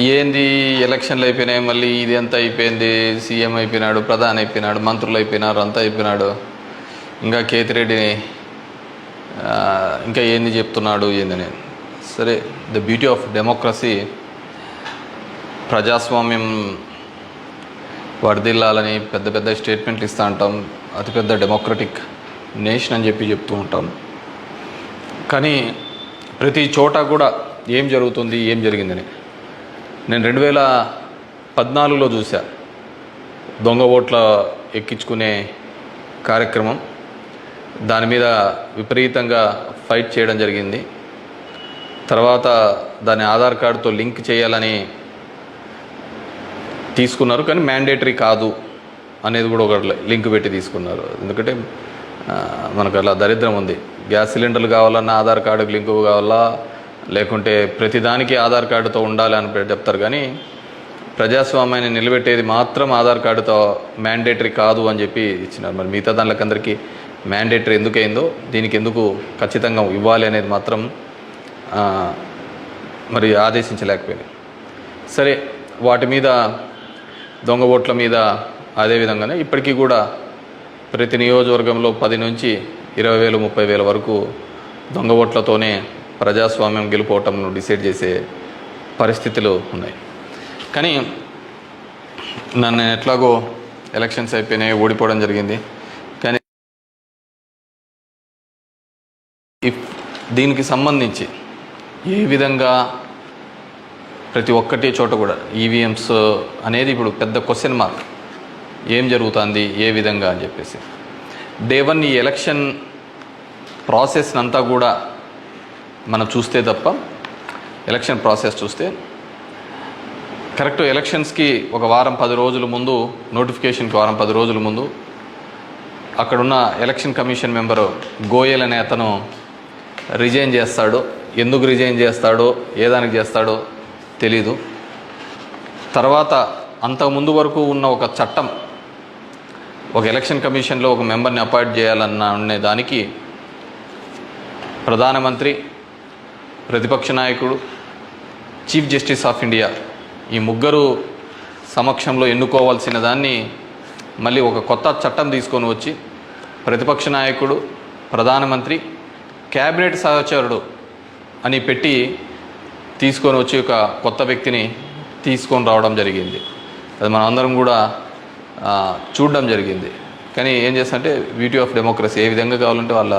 ఏంది ఎలక్షన్లు అయిపోయినాయి, మళ్ళీ ఇది అంతా అయిపోయింది, సీఎం అయిపోయినాడు, ప్రధాని అయిపోయినాడు, మంత్రులు అయిపోయినారు, అంతా అయిపోయినాడు, ఇంకా కేతిరెడ్డిని ఇంకా ఏంది చెప్తున్నాడు ఏందని. సరే, ద బ్యూటీ ఆఫ్ డెమోక్రసీ, ప్రజాస్వామ్యం వర్ధిల్లాలని పెద్ద పెద్ద స్టేట్మెంట్లు ఇస్తూ ఉంటాం, అతిపెద్ద డెమోక్రటిక్ నేషన్ అని చెప్తూ ఉంటాం. కానీ ప్రతి చోట కూడా ఏం జరుగుతుంది, ఏం జరిగిందని నేను 2014లో చూసా. దొంగ ఓట్ల ఎక్కించుకునే కార్యక్రమం, దాని మీద విపరీతంగా ఫైట్ చేయడం జరిగింది. తర్వాత దాన్ని ఆధార్ కార్డుతో లింక్ చేయాలని తీసుకున్నారు, కానీ మ్యాండేటరీ కాదు అనేది కూడా ఒక లింక్ పెట్టి తీసుకున్నారు. ఎందుకంటే మనకు అలా దరిద్రం ఉంది. గ్యాస్ సిలిండర్లు కావాలన్నా ఆధార్ కార్డుకి లింకు కావాలా, లేకుంటే ప్రతిదానికి ఆధార్ కార్డుతో ఉండాలి అని చెప్తారు. కానీ ప్రజాస్వామ్యాన్ని నిలబెట్టేది మాత్రం ఆధార్ కార్డుతో మ్యాండేటరీ కాదు అని చెప్పి ఇచ్చినారు. మరి మిగతా దానికందరికీ మ్యాండేటరీ ఎందుకైందో, దీనికి ఎందుకు ఖచ్చితంగా ఇవ్వాలి అనేది మాత్రం మరి ఆదేశించలేకపోయింది. సరే, వాటి మీద, దొంగ ఓట్ల మీద అదేవిధంగానే ఇప్పటికీ కూడా ప్రతి నియోజకవర్గంలో 10 నుంచి 20,000 30,000 వరకు దొంగ ఓట్లతోనే ప్రజాస్వామ్యం గెలుపోవటంను డిసైడ్ చేసే పరిస్థితులు ఉన్నాయి. కానీ నన్ను ఎట్లాగో ఎలక్షన్స్ అయిపోయినాయి, ఓడిపోవడం జరిగింది. కానీ దీనికి సంబంధించి ఏ విధంగా ప్రతి ఒక్కటి చోట కూడా ఈవీఎంస్ అనేది ఇప్పుడు పెద్ద క్వశ్చన్ మార్క్. ఏం జరుగుతుంది, ఏ విధంగా అని చెప్పేసి డే 1 ఈ ఎలక్షన్ ప్రాసెస్ అంతా కూడా మనం చూస్తే తప్ప, ఎలక్షన్ ప్రాసెస్ చూస్తే కరెక్ట్ ఎలక్షన్స్కి ఒక వారం 10 రోజుల ముందు, నోటిఫికేషన్కి వారం 10 రోజుల ముందు అక్కడున్న ఎలక్షన్ కమిషన్ మెంబరు గోయల్ అనే అతను రిజైన్ చేస్తాడు. ఎందుకు రిజైన్ చేస్తాడో, ఏ దానికి చేస్తాడో తెలీదు. తర్వాత అంతకుముందు వరకు ఉన్న ఒక చట్టం, ఒక ఎలక్షన్ కమిషన్లో ఒక మెంబర్ని అపాయింట్ చేయాలన్న దానికి ప్రధానమంత్రి, ప్రతిపక్ష నాయకుడు, చీఫ్ జస్టిస్ ఆఫ్ ఇండియా ఈ ముగ్గురు సమక్షంలో ఎన్నుకోవాల్సిన దాన్ని మళ్ళీ ఒక కొత్త చట్టం తీసుకొని వచ్చి ప్రతిపక్ష నాయకుడు, ప్రధానమంత్రి, క్యాబినెట్ సహచరుడు అని పెట్టి తీసుకొని వచ్చి ఒక కొత్త వ్యక్తిని తీసుకొని రావడం జరిగింది. అది మనం అందరం కూడా చూడడం జరిగింది. కానీ ఏం చేస్తారంటే బ్యూటీ ఆఫ్ డెమోక్రసీ, ఏ విధంగా కావాలంటే వాళ్ళ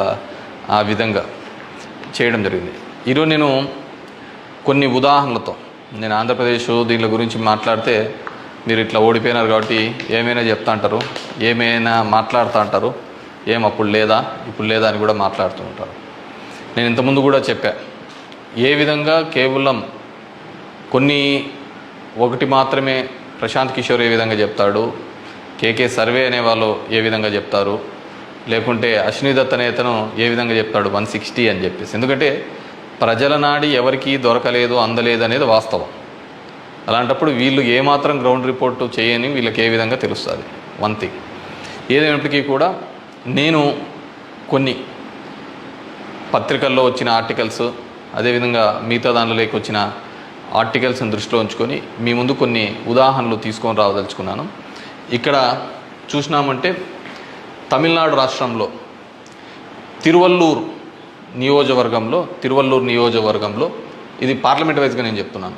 ఆ విధంగా చేయడం జరిగింది. ఈరోజు నేను కొన్ని ఉదాహరణలతో, నేను ఆంధ్రప్రదేశ్ దీని గురించి మాట్లాడితే మీరు ఇట్లా ఓడిపోయినారు కాబట్టి ఏమైనా చెప్తా అంటారు, ఏమైనా మాట్లాడుతూ అంటారు, ఏం అప్పుడు లేదా ఇప్పుడు లేదా అని కూడా మాట్లాడుతూ ఉంటారు. నేను ఇంతకుముందు కూడా చెప్పా, ఏ విధంగా కేవలం ఒకటి మాత్రమే ప్రశాంత్ కిషోర్ ఏ విధంగా చెప్తాడు, కేకే సర్వే అనే వాళ్ళు ఏ విధంగా చెప్తారు, లేకుంటే అశ్విని దత్ అనే అతను ఏ విధంగా చెప్తాడు 160 అని చెప్పేసి. ఎందుకంటే ప్రజల నాడి ఎవరికి దొరకలేదు, అందలేదు అనేది వాస్తవం. అలాంటప్పుడు వీళ్ళు ఏమాత్రం గ్రౌండ్ రిపోర్టు చేయని వీళ్ళకి ఏ విధంగా తెలుస్తుంది. వన్ థింగ్ ఏదైనప్పటికీ కూడా నేను కొన్ని పత్రికల్లో వచ్చిన ఆర్టికల్స్, అదేవిధంగా మిగతా దానిలోకి వచ్చిన ఆర్టికల్స్ని దృష్టిలో ఉంచుకొని మీ ముందు కొన్ని ఉదాహరణలు తీసుకొని రావదలుచుకున్నాను. ఇక్కడ చూసినామంటే తమిళనాడు రాష్ట్రంలో తిరువల్లూరు నియోజకవర్గంలో ఇది పార్లమెంట్ వైజ్గా నేను చెప్తున్నాను,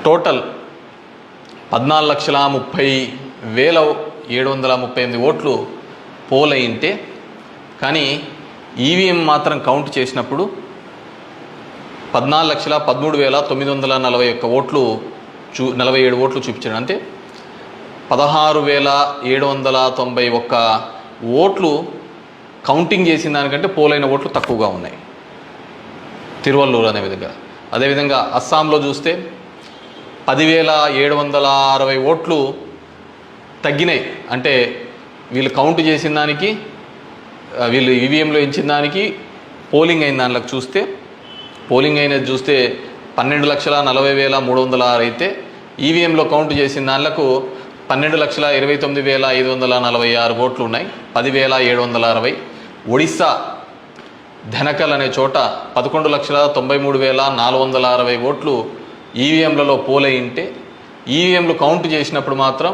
టోటల్ 14,30,738 ఓట్లు పోల్ అయింటే, కానీ ఈవీఎం మాత్రం కౌంట్ చేసినప్పుడు 14,13,941 ఓట్లు 47 ఓట్లు చూపించాడు. అంటే 16,791 ఓట్లు కౌంటింగ్ చేసిన దానికంటే పోలైన ఓట్లు తక్కువగా ఉన్నాయి తిరువల్లూరు అనే విధంగా. అదేవిధంగా అస్సాంలో చూస్తే 10,760 ఓట్లు తగ్గినాయి. అంటే వీళ్ళు కౌంట్ చేసిన దానికి, వీళ్ళు ఈవీఎంలో ఇచ్చిన దానికి పోలింగ్ అయిన దానిలోకి చూస్తే, పోలింగ్ అయినది చూస్తే 12,40,306 అయితే ఈవీఎంలో కౌంట్ చేసిన దానిలకు 12,29,546 ఓట్లు ఉన్నాయి, 10,760. ఒడిస్సా ధనకల్ అనే చోట 11,93,460 ఓట్లు ఈవీఎంలలో పోలయింటే ఈవీఎంలు కౌంట్ చేసినప్పుడు మాత్రం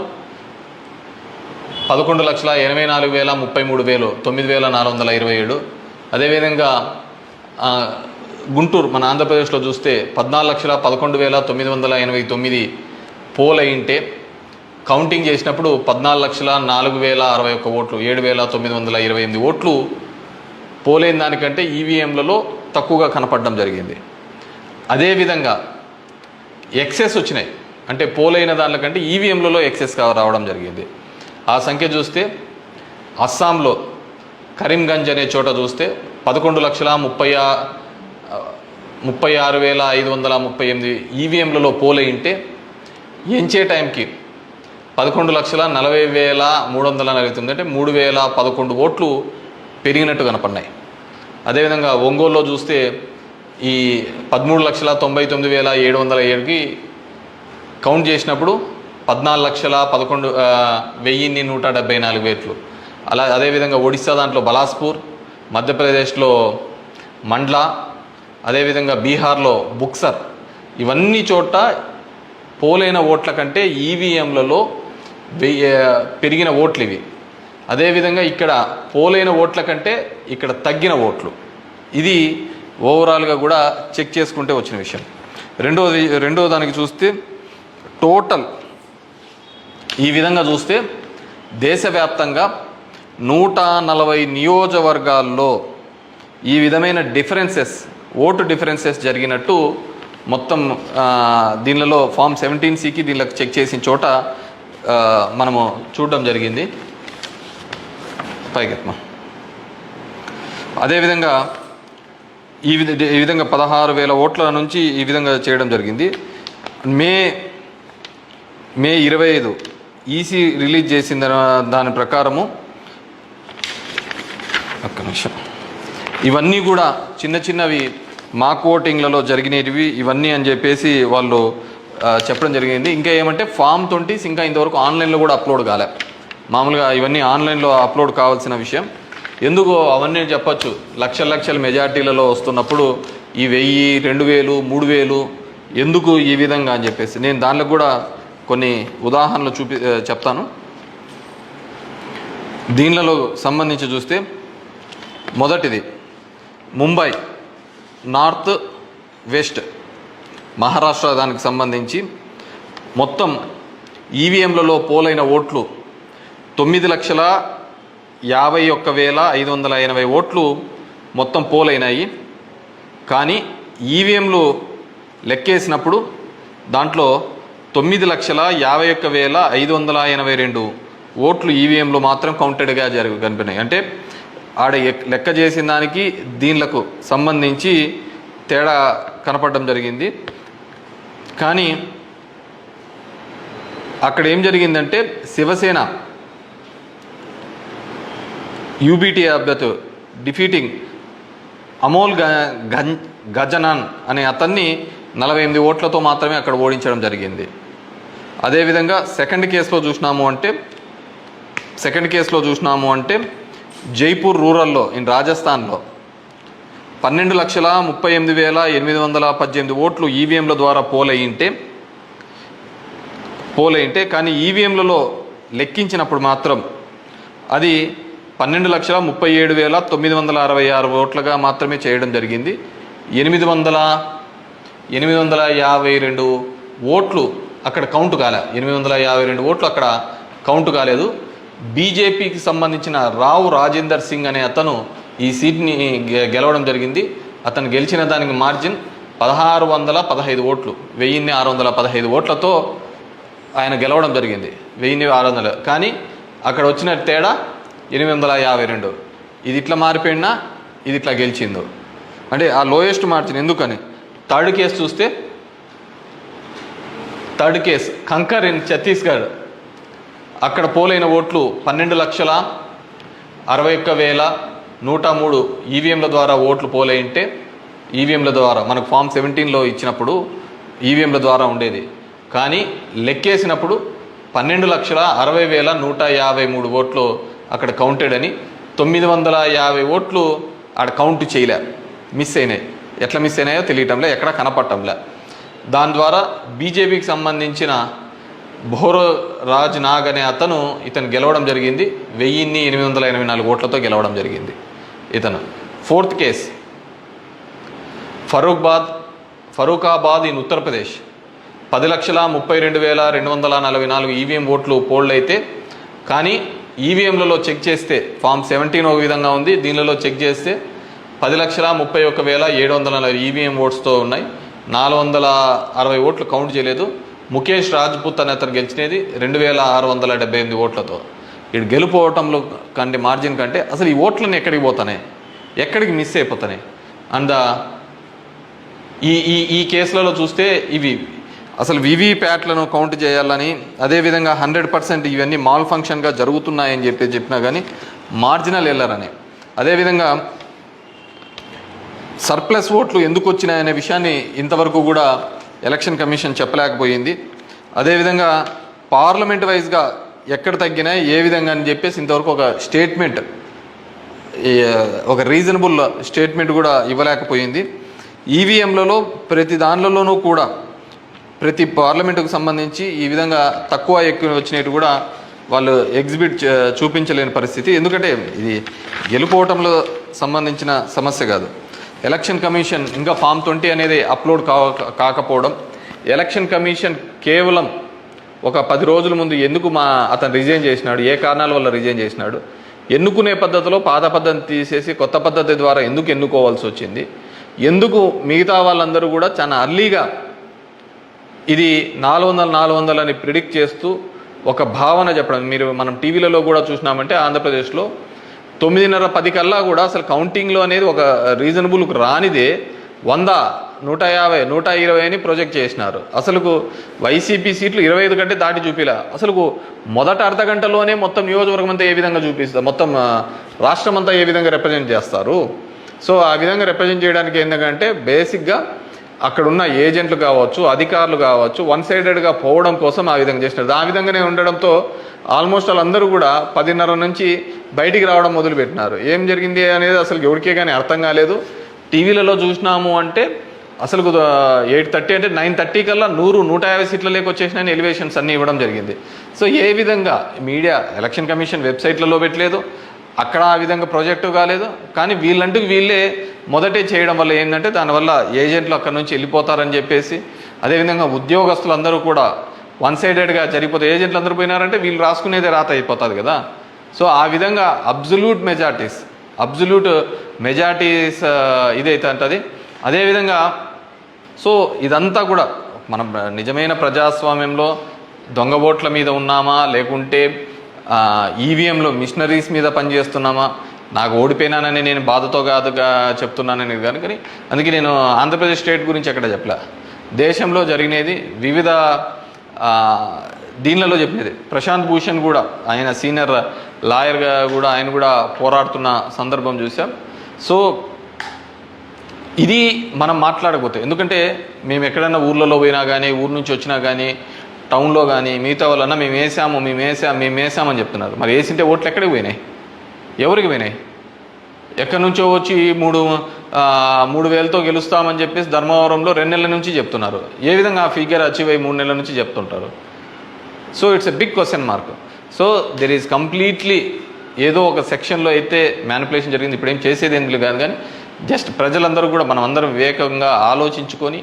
11,84,033 9,427. అదేవిధంగా గుంటూరు మన ఆంధ్రప్రదేశ్లో చూస్తే 14,11,989 పోలయింటే కౌంటింగ్ చేసినప్పుడు 14,04,061 ఓట్లు 7,928 ఓట్లు పోలైన దానికంటే ఈవీఎంలలో తక్కువగా కనపడడం జరిగింది. అదేవిధంగా ఎక్సెస్ వచ్చినాయి, అంటే పోలైన దానికంటే ఈవీఎంలలో ఎక్సెస్ రావడం జరిగింది. ఆ సంఖ్య చూస్తే అస్సాంలో కరీంగంజ్ అనే చోట చూస్తే 11,36,538 ఈవీఎంలలో పోలయింటే ఎంచే టైంకి 11,40,349 అంటే 3,011 ఓట్లు పెరిగినట్టు కనపడినాయి. అదేవిధంగా ఒంగోలులో చూస్తే ఈ 13,99,707కి కౌంట్ చేసినప్పుడు 14,11,174 ఓట్లు. అదేవిధంగా ఒడిశా దాంట్లో బలాస్పూర్, మధ్యప్రదేశ్లో మండ్లా, అదేవిధంగా బీహార్లో బుక్సర్, ఇవన్నీ చోట పోలైన ఓట్ల కంటే ఈవీఎంలలో పెరిగిన ఓట్లు ఇవి. అదేవిధంగా ఇక్కడ పోలైన ఓట్ల కంటే ఇక్కడ తగ్గిన ఓట్లు. ఇది ఓవరాల్గా కూడా చెక్ చేసుకుంటే వచ్చిన విషయం. రెండో దానికి చూస్తే టోటల్ ఈ విధంగా చూస్తే దేశవ్యాప్తంగా 140 నియోజకవర్గాల్లో ఈ విధమైన ఓటు డిఫరెన్సెస్ జరిగినట్టు మొత్తం దీనిలో ఫామ్ 17సికి దీనిలో చెక్ చేసిన చోట మనము చూడడం జరిగింది. పైకెత్మ అదేవిధంగా ఈ విధంగా 16,000 ఓట్ల నుంచి ఈ విధంగా చేయడం జరిగింది. మే 25 ఈసీ రిలీజ్ చేసిన దాని ప్రకారము ఒక్క నిమిషం, ఇవన్నీ కూడా చిన్నవి మాక్ ఓటింగ్లలో జరిగినవి ఇవన్నీ అని చెప్పేసి వాళ్ళు చెప్పడం జరిగింది. ఇంకా ఏమంటే ఫామ్ 20 ఇంకా ఇంతవరకు ఆన్లైన్లో కూడా అప్లోడ్ కాలే. మామూలుగా ఇవన్నీ ఆన్లైన్లో అప్లోడ్ కావాల్సిన విషయం. ఎందుకో అవన్నీ చెప్పచ్చు, లక్షల మెజార్టీలలో వస్తున్నప్పుడు ఈ 1000, 2000, 3000 ఎందుకు ఈ విధంగా అని చెప్పేసి నేను దానిలో కూడా కొన్ని ఉదాహరణలు చెప్తాను. దీనిలో సంబంధించి చూస్తే మొదటిది ముంబై నార్త్ వెస్ట్ మహారాష్ట్ర దానికి సంబంధించి మొత్తం ఈవీఎంలలో పోలైన ఓట్లు 9,51,580 ఓట్లు మొత్తం పోలైనాయి. కానీ ఈవీఎంలు లెక్కేసినప్పుడు దాంట్లో 9,51,582 ఓట్లు ఈవీఎంలు మాత్రం కౌంటెడ్గా కనిపినాయి. అంటే ఆడ లెక్క చేసిన దానికి దీనిలకు సంబంధించి తేడా కనపడడం జరిగింది. కానీ అక్కడ ఏం జరిగిందంటే శివసేన యూబీటీ అభ్యర్థి డిఫీటింగ్ అమోల్ గజనాన్ అనే అతన్ని 48 ఓట్లతో మాత్రమే అక్కడ ఓడించడం జరిగింది. అదేవిధంగా సెకండ్ కేసులో చూసినాము అంటే జైపూర్ రూరల్లో రాజస్థాన్లో 12,38,818 ఓట్లు ఈవీఎంల ద్వారా పోలయింటే కానీ ఈవీఎంలలో లెక్కించినప్పుడు మాత్రం అది 12,37,966 ఓట్లుగా మాత్రమే చేయడం జరిగింది. 852 ఓట్లు అక్కడ కౌంట్ కాలే. 852 ఓట్లు అక్కడ కౌంట్ కాలేదు. బీజేపీకి సంబంధించిన రావు రాజేందర్ సింగ్ అనే అతను ఈ సీట్ని గెలవడం జరిగింది. అతను గెలిచిన దానికి మార్జిన్ 1,615 ఓట్లు, 1,615 ఓట్లతో ఆయన గెలవడం జరిగింది. 1,600. కానీ అక్కడ వచ్చిన తేడా 852. ఇది ఇట్లా మారిపోయినా ఇది ఇట్లా గెలిచిందో అంటే ఆ లోయెస్ట్ మార్జిన్. ఎందుకని థర్డ్ కేసు చూస్తే కంకర్ ఇన్ ఛత్తీస్గఢ్ అక్కడ పోలైన ఓట్లు 12,61,103 ఈవీఎంల ద్వారా ఓట్లు పోలైంటే ఈవీఎంల ద్వారా మనకు ఫామ్ 17లో ఇచ్చినప్పుడు ఈవీఎంల ద్వారా ఉండేది. కానీ లెక్కేసినప్పుడు 12,60,153 ఓట్లు అక్కడ కౌంటెడ్ అని 950 ఓట్లు ఆడ కౌంట్ చేయలే, మిస్ అయినాయి. ఎట్లా మిస్ అయినాయో తెలియటంలే, ఎక్కడా కనపడటంలే. దాని ద్వారా బీజేపీకి సంబంధించిన భోరో రాజ్ నాగ్ అనే ఇతను గెలవడం జరిగింది. 1884 ఓట్లతో గెలవడం జరిగింది ఇతను. Fourth case Farrukhabad in Uttar Pradesh. 10,32,244 EVM ఓట్లు పోల్డ్ అయితే, కానీ ఈవీఎంలలో చెక్ చేస్తే ఫామ్ 17 ఒక విధంగా ఉంది, దీనిలో చెక్ చేస్తే 10,31,740 ఈవీఎం ఓట్స్తో ఉన్నాయి. 460 ఓట్లు కౌంట్ చేయలేదు. ముఖేష్ రాజ్పుత్ అనే అతను గెలిచినది 2,678 ఓట్లతో. ఇటు గెలుపోవటంలో కంటే మార్జిన్ కంటే అసలు ఈ ఓట్లన్నీ ఎక్కడికి పోతున్నాయి, ఎక్కడికి మిస్ అయిపోతున్నాయి. అండ్ ఈ కేసులలో చూస్తే ఇవి అసలు వీవీప్యాట్లను కౌంట్ చేయాలని, అదేవిధంగా 100% ఇవన్నీ మాల్ ఫంక్షన్గా జరుగుతున్నాయని చెప్పినా కానీ మార్జినల్ ఎర్రర్ అని, అదేవిధంగా సర్ప్లస్ ఓట్లు ఎందుకు వచ్చినాయనే విషయాన్ని ఇంతవరకు కూడా ఎలక్షన్ కమిషన్ చెప్పలేకపోయింది. అదేవిధంగా పార్లమెంట్ వైజ్గా ఎక్కడ తగ్గినాయి ఏ విధంగా అని చెప్పేసి ఇంతవరకు ఒక స్టేట్మెంట్, ఒక రీజనబుల్ స్టేట్మెంట్ కూడా ఇవ్వలేకపోయింది. ఈవీఎంలలో ప్రతి దానిలోనూ కూడా ప్రతి పార్లమెంటుకు సంబంధించి ఈ విధంగా తక్కువ ఎక్కువ వచ్చినట్టు కూడా వాళ్ళు చూపించలేని పరిస్థితి. ఎందుకంటే ఇది గెలుపోవటంలో సంబంధించిన సమస్య కాదు. ఎలక్షన్ కమిషన్ ఇంకా ఫామ్ 20 అనేది అప్లోడ్ కాకపోవడం, ఎలక్షన్ కమిషన్ కేవలం ఒక 10 రోజుల ముందు ఎందుకు అతను రిజైన్ చేసినాడు, ఏ కారణాల వల్ల రిజైన్ చేసినాడు, ఎన్నుకునే పద్ధతిలో పాత పద్ధతిని తీసేసి కొత్త పద్ధతి ద్వారా ఎందుకు ఎన్నుకోవాల్సి వచ్చింది, ఎందుకు మిగతా వాళ్ళందరూ కూడా చాలా అర్లీగా ఇది 400 అని ప్రిడిక్ట్ చేస్తూ ఒక భావన చెప్పడం. మనం టీవీలలో కూడా చూసినామంటే ఆంధ్రప్రదేశ్లో 9:30-10 కల్లా కూడా అసలు కౌంటింగ్లో అనేది ఒక రీజనబుల్కి రానిదే 100, 150, 120 అని ప్రొజెక్ట్ చేసినారు. అసలుకు వైసీపీ సీట్లు 25 కంటే దాటి చూపిలా. అసలుకు మొదట అర్ధ గంటలోనే మొత్తం నియోజకవర్గం అంతా ఏ విధంగా చూపిస్తారు, మొత్తం రాష్ట్రం అంతా ఏ విధంగా రిప్రజెంట్ చేస్తారు. సో ఆ విధంగా రిప్రజెంట్ చేయడానికి ఏంటంటే బేసిక్గా అక్కడున్న ఏజెంట్లు కావచ్చు, అధికారులు కావచ్చు, వన్ సైడెడ్గా పోవడం కోసం ఆ విధంగా చేసినారు. ఆ విధంగానే ఉండడంతో ఆల్మోస్ట్ వాళ్ళందరూ కూడా 10:30 నుంచి బయటికి రావడం మొదలుపెట్టినారు. ఏం జరిగింది అనేది అసలు ఎవరికే కానీ అర్థం కాలేదు. టీవీలలో చూసినాము అంటే అసలు 8:30 అంటే 9:30 కల్లా 100-150 సీట్ల లేక వచ్చేసినాయని ఎలివేషన్స్ అన్నీ ఇవ్వడం జరిగింది. సో ఏ విధంగా మీడియా ఎలక్షన్ కమిషన్ వెబ్సైట్లలో పెట్టలేదు, అక్కడ ఆ విధంగా ప్రాజెక్టు కాలేదు. కానీ వీళ్ళే మొదటే చేయడం వల్ల ఏంటంటే దానివల్ల ఏజెంట్లు అక్కడ నుంచి వెళ్ళిపోతారని చెప్పేసి, అదేవిధంగా ఉద్యోగస్తులందరూ కూడా వన్ సైడెడ్గా జరిగిపోతే ఏజెంట్లు అందరూ పోయినారంటే వీళ్ళు రాసుకునేదే రాత అయిపోతుంది కదా. సో ఆ విధంగా అబ్జల్యూట్ మెజారిటీస్ ఇదైతే అంటది. అదేవిధంగా సో ఇదంతా కూడా మనం నిజమైన ప్రజాస్వామ్యంలో దొంగ ఓట్ల మీద ఉన్నామా, లేకుంటే ఈవీఎంలో మిషనరీస్ మీద పనిచేస్తున్నామా, నాకు ఓడిపోయినానని నేను బాధతో కాదుగా చెప్తున్నానని కానీ అందుకే నేను ఆంధ్రప్రదేశ్ స్టేట్ గురించి ఎక్కడ చెప్పలే. దేశంలో జరిగినది వివిధ దీనిలలో చెప్పినది. ప్రశాంత్ భూషణ్ కూడా ఆయన సీనియర్ లాయర్గా కూడా ఆయన కూడా పోరాడుతున్న సందర్భం చూసాం. సో ఇది మనం మాట్లాడకపోతే, ఎందుకంటే మేము ఎక్కడైనా ఊర్లలో పోయినా కానీ, ఊరు నుంచి వచ్చినా కానీ, టౌన్లో కానీ మిగతా వాళ్ళన్నా మేము వేసామని చెప్తున్నారు. మరి వేసింటే ఓట్లు ఎక్కడికి పోయినాయి, ఎవరికి పోయినాయి? ఎక్కడి నుంచో వచ్చి 3,000తో గెలుస్తామని చెప్పేసి ధర్మవరంలో 2 నెలల నుంచి చెప్తున్నారు. ఏ విధంగా ఆ ఫిగర్ అచీవ్ అయ్యి 3 నెలల నుంచి చెప్తుంటారు? So it's a big question mark. So there is completely ఏదో ఒక సెక్షన్లో అయితే మ్యానిపులేషన్ జరిగింది. ఇప్పుడు ఏం చేసేది ఎందుకు కాదు, కానీ జస్ట్ ప్రజలందరూ కూడా మనం అందరం వివేకంగా ఆలోచించుకొని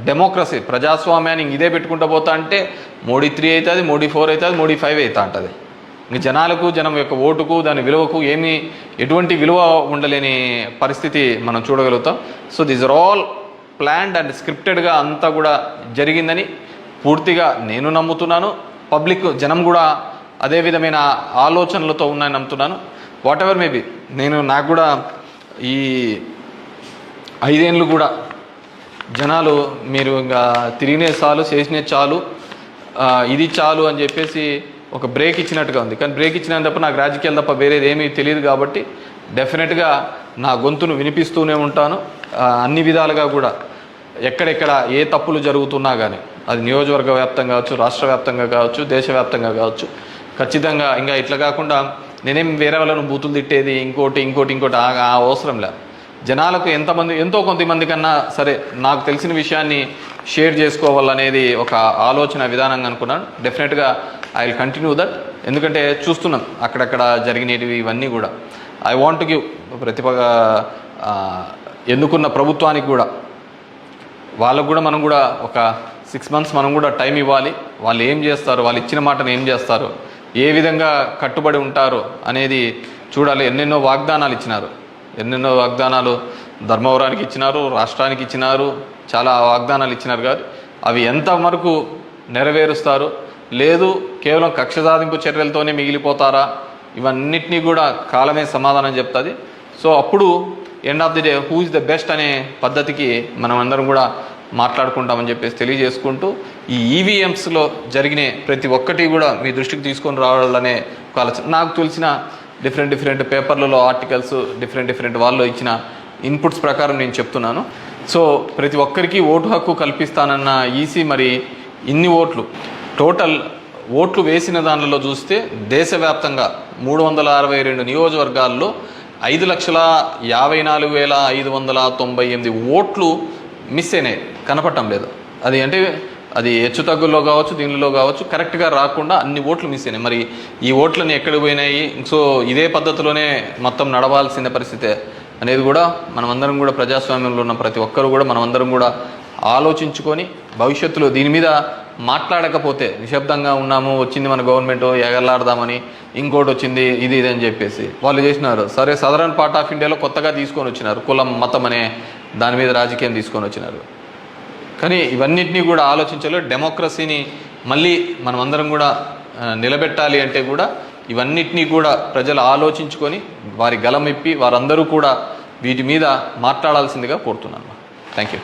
డెమోక్రసీ ప్రజాస్వామ్యాన్ని ఇదే పెట్టుకుంటూ పోతా అంటే మోడీ 3 అవుతుంది, మోడీ 4 అవుతుంది, మోడీ 5 అవుతా ఉంటుంది. ఇంక జనం యొక్క ఓటుకు దాని విలువకు ఎటువంటి విలువ ఉండలేని పరిస్థితి మనం చూడగలుగుతాం. So these are all planned and స్క్రిప్టెడ్గా అంతా కూడా జరిగిందని పూర్తిగా నేను నమ్ముతున్నాను. పబ్లిక్ జనం కూడా అదే విధమైన ఆలోచనలతో ఉన్నాయని నమ్ముతున్నాను. వాట్ ఎవర్ మేబీ నాకు కూడా ఈ 5 ఏళ్ళు కూడా జనాలు మీరు ఇంకా తిరిగినే చాలు, చేసినే చాలు, ఇది చాలు అని చెప్పేసి ఒక బ్రేక్ ఇచ్చినట్టుగా ఉంది. కానీ బ్రేక్ ఇచ్చినంత తప్ప నాకు రాజకీయాలు తప్ప వేరేది ఏమీ తెలియదు కాబట్టి డెఫినెట్గా నా గొంతును వినిపిస్తూనే ఉంటాను. అన్ని విధాలుగా కూడా ఎక్కడెక్కడ ఏ తప్పులు జరుగుతున్నా కానీ, అది నియోజకవర్గ వ్యాప్తంగా కావచ్చు, రాష్ట్ర వ్యాప్తంగా కావచ్చు, దేశవ్యాప్తంగా కావచ్చు, ఖచ్చితంగా ఇంకా ఇట్లా కాకుండా నేనేం వేరే వాళ్ళను బూతులు తిట్టేది ఇంకోటి ఆ అవసరం లే. జనాలకు ఎంతో కొంతమంది కన్నా సరే నాకు తెలిసిన విషయాన్ని షేర్ చేసుకోవాలనేది ఒక ఆలోచన విధానంగా అనుకున్నాను. డెఫినెట్గా ఐ విల్ కంటిన్యూ దట్. ఎందుకంటే చూస్తున్నాం అక్కడక్కడ జరిగినవి ఇవన్నీ కూడా. ఐ వాంట్ టు గివ్ ఎన్నుకున్న ప్రభుత్వానికి కూడా వాళ్ళకు కూడా మనం కూడా ఒక 6 months మనం కూడా టైం ఇవ్వాలి. వాళ్ళు ఏం చేస్తారు, వాళ్ళు ఇచ్చిన మాటను ఏం చేస్తారు, ఏ విధంగా కట్టుబడి ఉంటారు అనేది చూడాలి. ఎన్నెన్నో వాగ్దానాలు ధర్మవరానికి ఇచ్చినారు, రాష్ట్రానికి ఇచ్చినారు, చాలా వాగ్దానాలు ఇచ్చినారు. కానీ అవి ఎంతవరకు నెరవేరుస్తారు, లేదు కేవలం కక్ష సాధింపు చర్యలతోనే మిగిలిపోతారా, ఇవన్నిటినీ కూడా కాలమే సమాధానం చెప్తుంది. సో అప్పుడు end of the day who is the best అనే పద్ధతికి మనం అందరం కూడా మాట్లాడుకుంటామని చెప్పేసి తెలియజేసుకుంటూ, ఈ ఈవీఎంస్లో జరిగిన ప్రతి ఒక్కటి కూడా మీ దృష్టికి తీసుకొని రావాలనే ఒక ఆలోచన. నాకు తెలిసిన డిఫరెంట్ పేపర్లలో ఆర్టికల్స్ డిఫరెంట్ వాళ్ళు ఇచ్చిన ఇన్పుట్స్ ప్రకారం నేను చెప్తున్నాను. సో ప్రతి ఒక్కరికి ఓటు హక్కు కల్పిస్తానన్న ఈసీ మరి ఇన్ని టోటల్ ఓట్లు వేసిన దానిలో చూస్తే దేశవ్యాప్తంగా 362 నియోజకవర్గాల్లో 5,54,598 ఓట్లు మిస్ అయినాయి, కనపడటం లేదు. అది అంటే అది హెచ్చు తగ్గుల్లో కావచ్చు, దీనిలో కావచ్చు, కరెక్ట్గా రాకుండా అన్ని ఓట్లు మిస్ అయినాయి. మరి ఈ ఓట్లని ఎక్కడికి పోయినాయి? సో ఇదే పద్ధతిలోనే మొత్తం నడవాల్సిన పరిస్థితే అనేది కూడా మనమందరం కూడా ప్రజాస్వామ్యంలో ఉన్న ప్రతి ఒక్కరు కూడా మనమందరం కూడా ఆలోచించుకొని భవిష్యత్తులో దీని మీద మాట్లాడకపోతే నిశ్శబ్దంగా ఉన్నాము, వచ్చింది మన గవర్నమెంట్ ఎగలాడదామని, ఇంకోటి వచ్చింది ఇది అని చెప్పేసి వాళ్ళు చేసినారు. సరే, సదరన్ పార్ట్ ఆఫ్ ఇండియాలో కొత్తగా తీసుకొని వచ్చినారు, కులం మతం అనే దాని మీద రాజకీయం తీసుకొని వచ్చినారు. కానీ ఇవన్నిటినీ కూడా ఆలోచించాలి. డెమోక్రసీని మళ్ళీ మనమందరం కూడా నిలబెట్టాలి అంటే కూడా ఇవన్నిటినీ కూడా ప్రజలు ఆలోచించుకొని వారి గలం ఇప్పి వారందరూ కూడా వీటి మీద మాట్లాడాల్సిందిగా కోరుతున్నాను. Thank you.